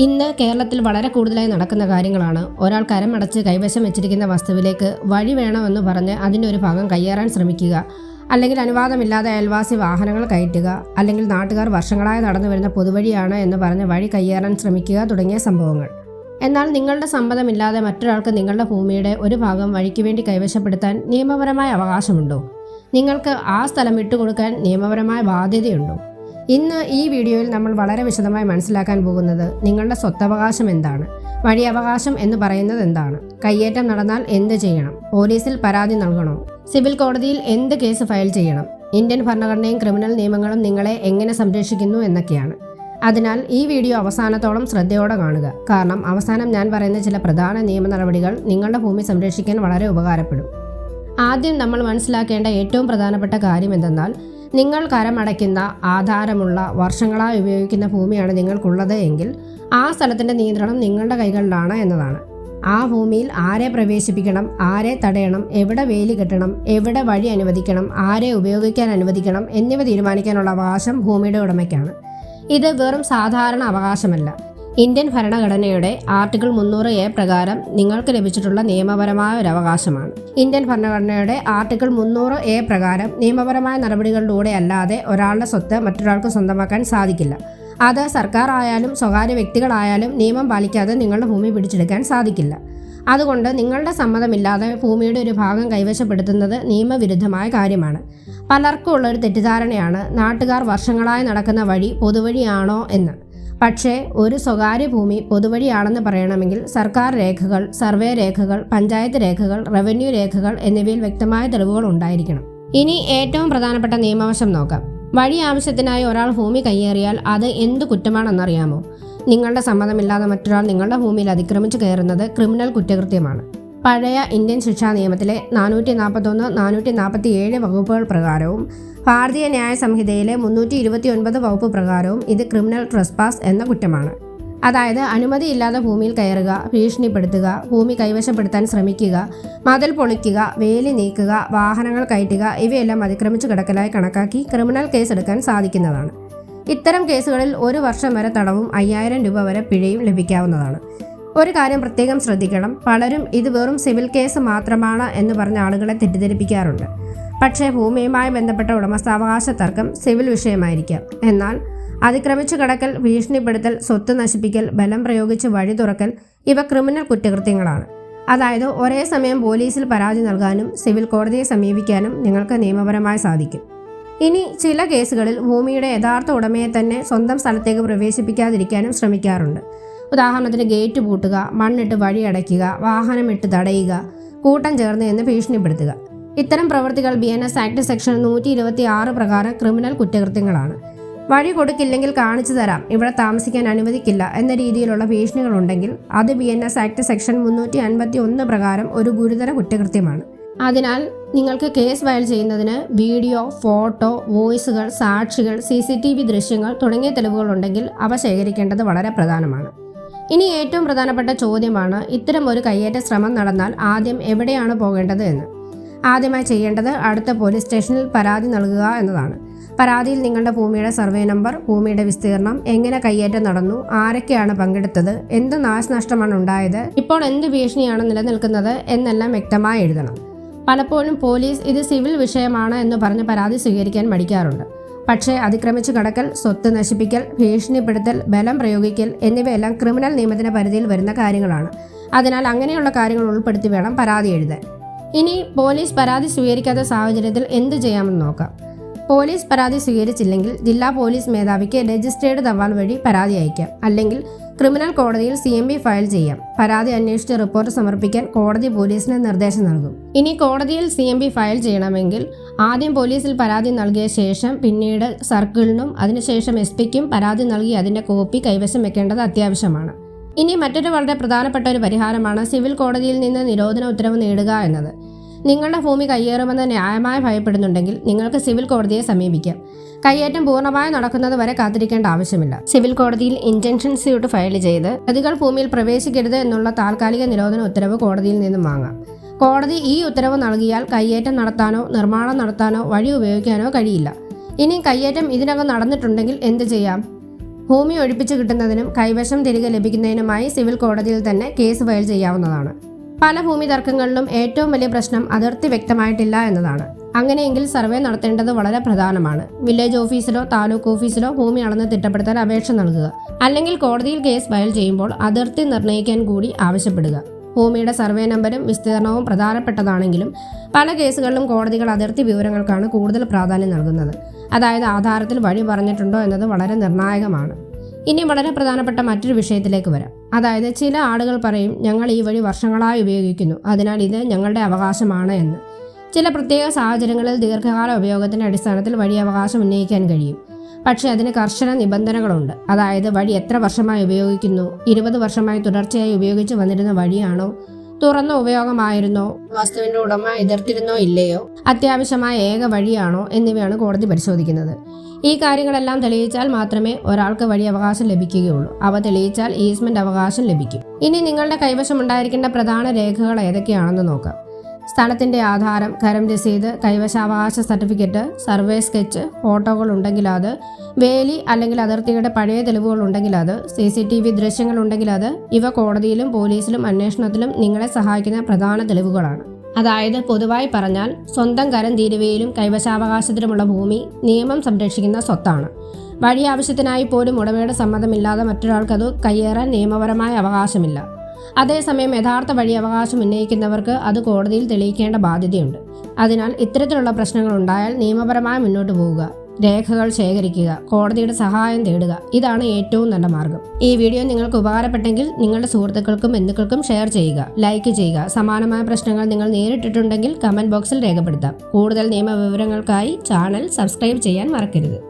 ഇന്ന് കേരളത്തിൽ വളരെ കൂടുതലായി നടക്കുന്ന കാര്യങ്ങളാണ്. ഒരാൾ കരമടച്ച് കൈവശം വെച്ചിരിക്കുന്ന വസ്തുവിലേക്ക് വഴി വേണമെന്ന് പറഞ്ഞ് അതിൻ്റെ ഒരു ഭാഗം കയ്യേറാൻ ശ്രമിക്കുക, അല്ലെങ്കിൽ അനുവാദമില്ലാതെ അയൽവാസി വാഹനങ്ങൾ കയറ്റുക, അല്ലെങ്കിൽ നാട്ടുകാർ വർഷങ്ങളായി നടന്നു വരുന്ന പൊതുവഴിയാണ് എന്ന് പറഞ്ഞ് വഴി കയ്യേറാൻ ശ്രമിക്കുക തുടങ്ങിയ സംഭവങ്ങൾ. എന്നാൽ നിങ്ങളുടെ സമ്മതമില്ലാതെ മറ്റൊരാൾക്ക് നിങ്ങളുടെ ഭൂമിയുടെ ഒരു ഭാഗം വഴിക്ക് വേണ്ടി കൈവശപ്പെടുത്താൻ നിയമപരമായ അവകാശമുണ്ടോ? നിങ്ങൾക്ക് ആ സ്ഥലം വിട്ടുകൊടുക്കാൻ നിയമപരമായ ബാധ്യതയുണ്ടോ? ഇന്ന് ഈ വീഡിയോയിൽ നമ്മൾ വളരെ വിശദമായി മനസ്സിലാക്കാൻ പോകുന്നത് നിങ്ങളുടെ സ്വത്തവകാശം എന്താണ്, വഴിയവകാശം എന്ന് പറയുന്നത് എന്താണ്, കയ്യേറ്റം നടന്നാൽ എന്ത് ചെയ്യണം, പോലീസിൽ പരാതി നൽകണോ, സിവിൽ കോടതിയിൽ എന്ത് കേസ് ഫയൽ ചെയ്യണം, ഇന്ത്യൻ ഭരണഘടനയും ക്രിമിനൽ നിയമങ്ങളും നിങ്ങളെ എങ്ങനെ സംരക്ഷിക്കുന്നു എന്നൊക്കെയാണ്. അതിനാൽ ഈ വീഡിയോ അവസാനത്തോളം ശ്രദ്ധയോടെ കാണുക. കാരണം അവസാനം ഞാൻ പറയുന്ന ചില പ്രധാന നിയമ നടപടികൾ നിങ്ങളുടെ ഭൂമി സംരക്ഷിക്കാൻ വളരെ ഉപകാരപ്പെടും. ആദ്യം നമ്മൾ മനസ്സിലാക്കേണ്ട ഏറ്റവും പ്രധാനപ്പെട്ട കാര്യം എന്തെന്നാൽ, നിങ്ങൾ കരമടയ്ക്കുന്ന ആധാരമുള്ള വർഷങ്ങളായി ഉപയോഗിക്കുന്ന ഭൂമിയാണ് നിങ്ങൾക്കുള്ളത് എങ്കിൽ ആ സ്ഥലത്തിൻ്റെ നിയന്ത്രണം നിങ്ങളുടെ കൈകളിലാണ് എന്നതാണ്. ആ ഭൂമിയിൽ ആരെ പ്രവേശിപ്പിക്കണം, ആരെ തടയണം, എവിടെ വേലി കെട്ടണം, എവിടെ വഴി അനുവദിക്കണം, ആരെ ഉപയോഗിക്കാൻ അനുവദിക്കണം എന്നിവ തീരുമാനിക്കാനുള്ള അവകാശം ഭൂമിയുടെ ഉടമയ്ക്കാണ്. ഇത് വെറും സാധാരണ അവകാശമല്ല. ഇന്ത്യൻ ഭരണഘടനയുടെ ആർട്ടിക്കിൾ 300A പ്രകാരം നിങ്ങൾക്ക് ലഭിച്ചിട്ടുള്ള നിയമപരമായ ഒരു അവകാശമാണ്. ഇന്ത്യൻ ഭരണഘടനയുടെ ആർട്ടിക്കിൾ 300A പ്രകാരം നിയമപരമായ നടപടികളിലൂടെ അല്ലാതെ ഒരാളുടെ സ്വത്ത് മറ്റൊരാൾക്ക് സ്വന്തമാക്കാൻ സാധിക്കില്ല. അത് സർക്കാർ ആയാലും സ്വകാര്യ വ്യക്തികളായാലും നിയമം പാലിക്കാതെ നിങ്ങളുടെ ഭൂമി പിടിച്ചെടുക്കാൻ സാധിക്കില്ല. അതുകൊണ്ട് നിങ്ങളുടെ സമ്മതമില്ലാതെ ഭൂമിയുടെ ഒരു ഭാഗം കൈവശപ്പെടുത്തുന്നത് നിയമവിരുദ്ധമായ കാര്യമാണ്. പലർക്കും ഉള്ളൊരു തെറ്റിദ്ധാരണയാണ് നാട്ടുകാർ വർഷങ്ങളായി നടക്കുന്ന വഴി പൊതുവഴിയാണോ എന്ന്. പക്ഷേ ഒരു സ്വകാര്യ ഭൂമി പൊതുവഴിയാണെന്ന് പറയണമെങ്കിൽ സർക്കാർ രേഖകൾ, സർവേ രേഖകൾ, പഞ്ചായത്ത് രേഖകൾ, റവന്യൂ രേഖകൾ എന്നിവയിൽ വ്യക്തമായ തെളിവുകൾ ഉണ്ടായിരിക്കണം. ഇനി ഏറ്റവും പ്രധാനപ്പെട്ട നിയമവശം നോക്കാം. വഴി ആവശ്യത്തിനായി ഒരാൾ ഭൂമി കയ്യേറിയാൽ അത് എന്ത് കുറ്റമാണെന്നറിയാമോ? നിങ്ങളുടെ സമ്മതമില്ലാതെ മറ്റൊരാൾ നിങ്ങളുടെ ഭൂമിയിൽ അതിക്രമിച്ചു കയറുന്നത് ക്രിമിനൽ കുറ്റകൃത്യമാണ്. പഴയ ഇന്ത്യൻ ശിക്ഷാ നിയമത്തിലെ 441, 447 വകുപ്പുകൾ പ്രകാരവും ഭാരതീയ ന്യായ സംഹിതയിലെ 329 വകുപ്പ് പ്രകാരവും ഇത് ക്രിമിനൽ ട്രസ്പാസ് എന്ന കുറ്റമാണ്. അതായത് അനുമതിയില്ലാതെ ഭൂമിയിൽ കയറുക, ഭീഷണിപ്പെടുത്തുക, ഭൂമി കൈവശപ്പെടുത്താൻ ശ്രമിക്കുക, മതിൽ പൊളിക്കുക, വേലി നീക്കുക, വാഹനങ്ങൾ കയറ്റുക ഇവയെല്ലാം അതിക്രമിച്ചു കിടക്കലായി കണക്കാക്കി ക്രിമിനൽ കേസ് എടുക്കാൻ സാധിക്കുന്നതാണ്. ഇത്തരം കേസുകളിൽ 1 വർഷം വരെ തടവും 5000 രൂപ വരെ പിഴയും ലഭിക്കാവുന്നതാണ്. ഒരു കാര്യം പ്രത്യേകം ശ്രദ്ധിക്കണം. പലരും ഇത് വെറും സിവിൽ കേസ് മാത്രമാണ് എന്ന് പറഞ്ഞ ആളുകളെ തെറ്റിദ്ധരിപ്പിക്കാറുണ്ട്. പക്ഷേ ഭൂമിയുമായി ബന്ധപ്പെട്ട ഉടമസ്ഥാവകാശ തർക്കം സിവിൽ വിഷയമായിരിക്കാം. എന്നാൽ അതിക്രമിച്ചു കടക്കൽ, ഭീഷണിപ്പെടുത്തൽ, സ്വത്ത് നശിപ്പിക്കൽ, ബലം പ്രയോഗിച്ച് വഴി തുറക്കൽ ഇവ ക്രിമിനൽ കുറ്റകൃത്യങ്ങളാണ്. അതായത് ഒരേ സമയം പോലീസിൽ പരാതി നൽകാനും സിവിൽ കോടതിയെ സമീപിക്കാനും നിങ്ങൾക്ക് നിയമപരമായി സാധിക്കും. ഇനി ചില കേസുകളിൽ ഭൂമിയുടെ യഥാർത്ഥ ഉടമയെ തന്നെ സ്വന്തം സ്ഥലത്തേക്ക് പ്രവേശിപ്പിക്കാതിരിക്കാനും ശ്രമിക്കാറുണ്ട്. ഉദാഹരണത്തിന് ഗേറ്റ് പൂട്ടുക, മണ്ണിട്ട് വഴി അടയ്ക്കുക, വാഹനമിട്ട് തടയുക, കൂട്ടം ചേർന്ന് എന്ന് ഭീഷണിപ്പെടുത്തുക. ഇത്തരം പ്രവൃത്തികൾ BNS ആക്ട് സെക്ഷൻ 126 പ്രകാരം ക്രിമിനൽ കുറ്റകൃത്യങ്ങളാണ്. വഴി കൊടുക്കില്ലെങ്കിൽ കാണിച്ചു തരാം, ഇവിടെ താമസിക്കാൻ അനുവദിക്കില്ല എന്ന രീതിയിലുള്ള ഭീഷണികളുണ്ടെങ്കിൽ അത് BNS ആക്ട് സെക്ഷൻ 351 പ്രകാരം ഒരു ഗുരുതര കുറ്റകൃത്യമാണ്. അതിനാൽ നിങ്ങൾക്ക് കേസ് ഫയൽ ചെയ്യുന്നതിന് വീഡിയോ, ഫോട്ടോ, വോയിസുകൾ, സാക്ഷികൾ, CCTV ദൃശ്യങ്ങൾ തുടങ്ങിയ തെളിവുകൾ ഉണ്ടെങ്കിൽ അവ ശേഖരിക്കേണ്ടത് വളരെ പ്രധാനമാണ്. ഇനി ഏറ്റവും പ്രധാനപ്പെട്ട ചോദ്യമാണ്, ഇത്തരം ഒരു കയ്യേറ്റ ശ്രമം നടന്നാൽ ആദ്യം എവിടെയാണ് പോകേണ്ടത് എന്ന്. ആദ്യമായി ചെയ്യേണ്ടത് അടുത്ത പോലീസ് സ്റ്റേഷനിൽ പരാതി നൽകുക എന്നതാണ്. പരാതിയിൽ നിങ്ങളുടെ ഭൂമിയുടെ സർവേ നമ്പർ, ഭൂമിയുടെ വിസ്തീർണം, എങ്ങനെ കയ്യേറ്റം നടന്നു, ആരൊക്കെയാണ് പങ്കെടുത്തത്, എന്ത് നാശനഷ്ടമാണ് ഉണ്ടായത്, ഇപ്പോൾ എന്ത് ഭീഷണിയാണ് നിലനിൽക്കുന്നത് എന്നെല്ലാം വ്യക്തമായി എഴുതണം. പലപ്പോഴും പോലീസ് ഇത് സിവിൽ വിഷയമാണ് എന്ന് പറഞ്ഞ് പരാതി സ്വീകരിക്കാൻ മടിക്കാറുണ്ട്. പക്ഷേ അതിക്രമിച്ചു കടക്കൽ, സ്വത്ത് നശിപ്പിക്കൽ, ഭീഷണിപ്പെടുത്തൽ, ബലം പ്രയോഗിക്കൽ എന്നിവയെല്ലാം ക്രിമിനൽ നിയമത്തിന്റെ പരിധിയിൽ വരുന്ന കാര്യങ്ങളാണ്. അതിനാൽ അങ്ങനെയുള്ള കാര്യങ്ങൾ ഉൾപ്പെടുത്തി വേണം പരാതി എഴുതാൻ. ഇനി പോലീസ് പരാതി സ്വീകരിക്കാത്ത സാഹചര്യത്തിൽ എന്ത് ചെയ്യാമെന്ന് നോക്കാം. പോലീസ് പരാതി സ്വീകരിച്ചില്ലെങ്കിൽ ജില്ലാ പോലീസ് മേധാവിക്ക് രജിസ്ട്രേഡ് തപാൽ വഴി പരാതി അയക്കാം. അല്ലെങ്കിൽ ക്രിമിനൽ കോടതിയിൽ CMB ഫയൽ ചെയ്യാം. പരാതി അന്വേഷിച്ച് റിപ്പോർട്ട് സമർപ്പിക്കാൻ കോടതി പോലീസിന് നിർദ്ദേശം നൽകും. ഇനി കോടതിയിൽ CMB ഫയൽ ചെയ്യണമെങ്കിൽ ആദ്യം പോലീസിൽ പരാതി നൽകിയ ശേഷം പിന്നീട് സർക്കിളിനും അതിനുശേഷം SP-ക്കും പരാതി നൽകി അതിൻ്റെ കോപ്പി കൈവശം വെക്കേണ്ടത് അത്യാവശ്യമാണ്. ഇനി മറ്റൊരു വളരെ പ്രധാനപ്പെട്ട ഒരു പരിഹാരമാണ് സിവിൽ കോടതിയിൽ നിന്ന് നിരോധന ഉത്തരവ് നേടുക എന്നത്. നിങ്ങളുടെ ഭൂമി കയ്യേറുമെന്ന് ന്യായമായി ഭയപ്പെടുന്നുണ്ടെങ്കിൽ നിങ്ങൾക്ക് സിവിൽ കോടതിയെ സമീപിക്കാം. കയ്യേറ്റം പൂർണ്ണമായി നടക്കുന്നത് വരെ കാത്തിരിക്കേണ്ട ആവശ്യമില്ല. സിവിൽ കോടതിയിൽ ഇൻജൻഷൻ സ്യൂട്ട് ഫയൽ ചെയ്ത് പ്രതികൾ ഭൂമിയിൽ പ്രവേശിക്കരുത് എന്നുള്ള താൽക്കാലിക നിരോധന ഉത്തരവ് കോടതിയിൽ നിന്നും വാങ്ങാം. കോടതി ഈ ഉത്തരവ് നൽകിയാൽ കയ്യേറ്റം നടത്താനോ നിർമ്മാണം നടത്താനോ വഴി ഉപയോഗിക്കാനോ കഴിയില്ല. ഇനി കയ്യേറ്റം ഇതിനകം നടന്നിട്ടുണ്ടെങ്കിൽ എന്ത് ചെയ്യാം? ഭൂമി ഒഴിപ്പിച്ചു കിട്ടുന്നതിനും കൈവശം തിരികെ ലഭിക്കുന്നതിനുമായി സിവിൽ കോടതിയിൽ തന്നെ കേസ് ഫയൽ ചെയ്യാവുന്നതാണ്. പല ഭൂമി തർക്കങ്ങളിലും ഏറ്റവും വലിയ പ്രശ്നം അതിർത്തി വ്യക്തമായിട്ടില്ല എന്നതാണ്. അങ്ങനെയെങ്കിൽ സർവേ നടത്തേണ്ടത് വളരെ പ്രധാനമാണ്. വില്ലേജ് ഓഫീസിലോ താലൂക്ക് ഓഫീസിലോ ഭൂമി അളന്ന് തിട്ടപ്പെടുത്താൻ അപേക്ഷ നൽകുക. അല്ലെങ്കിൽ കോടതിയിൽ കേസ് ഫയൽ ചെയ്യുമ്പോൾ അതിർത്തി നിർണ്ണയിക്കാൻ കൂടി ആവശ്യപ്പെടുക. ഭൂമിയുടെ സർവേ നമ്പരും വിസ്തീർണവും പ്രധാനപ്പെട്ടതാണെങ്കിലും പല കേസുകളിലും കോടതികൾ അതിർത്തി വിവരങ്ങൾക്കാണ് കൂടുതൽ പ്രാധാന്യം നൽകുന്നത്. അതായത് ആധാരത്തിൽ വഴി പറഞ്ഞിട്ടുണ്ടോ എന്നത് വളരെ നിർണായകമാണ്. ഇനി വളരെ പ്രധാനപ്പെട്ട മറ്റൊരു വിഷയത്തിലേക്ക് വരാം. അതായത് ചില ആളുകൾ പറയും, ഞങ്ങൾ ഈ വഴി വർഷങ്ങളായി ഉപയോഗിക്കുന്നു, അതിനാൽ ഇത് ഞങ്ങളുടെ അവകാശമാണ് എന്ന്. ചില പ്രത്യേക സാഹചര്യങ്ങളിൽ ദീർഘകാല ഉപയോഗത്തിൻ്റെ അടിസ്ഥാനത്തിൽ വഴി അവകാശം ഉന്നയിക്കാൻ കഴിയും. പക്ഷേ അതിന് കർശന നിബന്ധനകളുണ്ട്. അതായത് വഴി എത്ര വർഷമായി ഉപയോഗിക്കുന്നു, 20 വർഷമായി തുടർച്ചയായി ഉപയോഗിച്ച് വന്നിരുന്ന വഴിയാണോ, തുറന്ന ഉപയോഗമായിരുന്നോ, വസ്തുവിൻ്റെ ഉടമ എതിർത്തിരുന്നോ ഇല്ലയോ, അത്യാവശ്യമായ ഏക വഴിയാണോ എന്നിവയാണ് കോടതി പരിശോധിക്കുന്നത്. ഈ കാര്യങ്ങളെല്ലാം തെളിയിച്ചാൽ മാത്രമേ ഒരാൾക്ക് വഴി അവകാശം ലഭിക്കുകയുള്ളൂ. അവ തെളിയിച്ചാൽ ഈസ്മെന്റ് അവകാശം ലഭിക്കും. ഇനി നിങ്ങളുടെ കൈവശം ഉണ്ടായിരിക്കേണ്ട പ്രധാന രേഖകൾ ഏതൊക്കെയാണെന്ന് നോക്കാം. സ്ഥലത്തിൻ്റെ ആധാരം, കരം രസീത്, കൈവശാവകാശ സർട്ടിഫിക്കറ്റ്, സർവേ സ്കെച്ച്, ഫോട്ടോകൾ ഉണ്ടെങ്കിൽ അത്, വേലി അല്ലെങ്കിൽ അതിർത്തിയുടെ പഴയ തെളിവുകൾ ഉണ്ടെങ്കിൽ അത്, CCTV ദൃശ്യങ്ങൾ ഉണ്ടെങ്കിൽ അത്. ഇവ കോടതിയിലും പോലീസിലും അന്വേഷണത്തിലും നിങ്ങളെ സഹായിക്കുന്ന പ്രധാന തെളിവുകളാണ്. അതായത് പൊതുവായി പറഞ്ഞാൽ സ്വന്തം കരം തീരുവയിലും കൈവശാവകാശത്തിലുമുള്ള ഭൂമി നിയമം സംരക്ഷിക്കുന്ന സ്വത്താണ്. വഴി ആവശ്യത്തിനായി പോലും ഉടമയുടെ സമ്മതമില്ലാതെ മറ്റൊരാൾക്കത് കയ്യേറാൻ നിയമപരമായ അവകാശമില്ല. അതേസമയം യഥാർത്ഥ വഴി അവകാശം ഉന്നയിക്കുന്നവർക്ക് അത് കോടതിയിൽ തെളിയിക്കേണ്ട ബാധ്യതയുണ്ട്. അതിനാൽ ഇത്തരത്തിലുള്ള പ്രശ്നങ്ങൾ ഉണ്ടായാൽ നിയമപരമായി മുന്നോട്ട് പോവുക, രേഖകൾ ശേഖരിക്കുക, കോടതിയുടെ സഹായം തേടുക. ഇതാണ് ഏറ്റവും നല്ല മാർഗം. ഈ വീഡിയോ നിങ്ങൾക്ക് ഉപകാരപ്പെട്ടെങ്കിൽ നിങ്ങളുടെ സുഹൃത്തുക്കൾക്കും ബന്ധുക്കൾക്കും ഷെയർ ചെയ്യുക, ലൈക്ക് ചെയ്യുക. സമാനമായ പ്രശ്നങ്ങൾ നിങ്ങൾ നേരിട്ടിട്ടുണ്ടെങ്കിൽ കമന്റ് ബോക്സിൽ രേഖപ്പെടുത്താം. കൂടുതൽ നിയമവിവരങ്ങൾക്കായി ചാനൽ സബ്സ്ക്രൈബ് ചെയ്യാൻ മറക്കരുത്.